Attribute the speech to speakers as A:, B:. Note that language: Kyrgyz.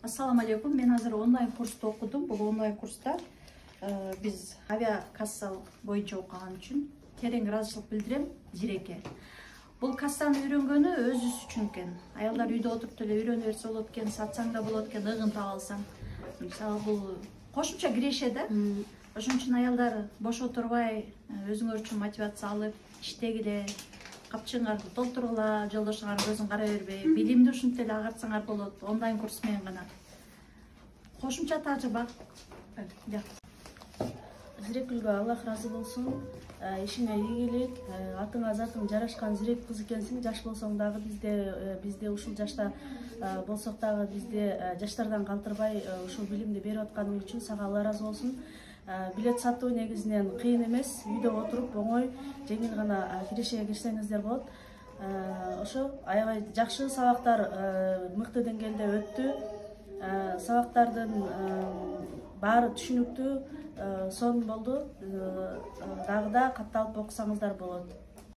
A: Ассаламу алейкум. Мен азыр онлайн курста окудум. Бул онлайн курста биз авиа касса боюнча окуган үчүн терең ыраазычылык билдирем Жиреке. Бул кассаны үйрөнгөнү өзүбүз үчүн экен. Аялдар үйдө отуруп эле үйрөнө берсе болот экен, сатсаң да болот экен, ыгын таап алсаң. Мисалы бул кошумча киреше да. Ошон үчүн аялдар бош отурбай, өзүңөр үчүн мотивация алып, иштегиле, капчыгыңарды толтургула, жолдошуңарга көзүң кара бербей, билимди ушинтип эле агартсаңар болот. Онлайн курс менен гана. Кошумча тажрыйба.
B: Зирекүлгө Аллах разы болсун. Ишиңе ийгилик, атыңа затың жарашкан Зирек кыз экенсиң. Жаш болсоң дагы бизде ушул жашта болсок дагы бизде жаштардан калтырбай ушул билимди берип атканың үчүн сага Алла разы болсун. Билет сатуу негизинен кыйын эмес, үйдө отуруп оңой, жеңил гана кирешеге кирсеңиздер болот. Ошо аябай жакшы сабактар мыкты деңгээлде өттү. Сабактардын баары түшүнүктүү, сонун болду. Дагы да катталып окусаңыздар болот.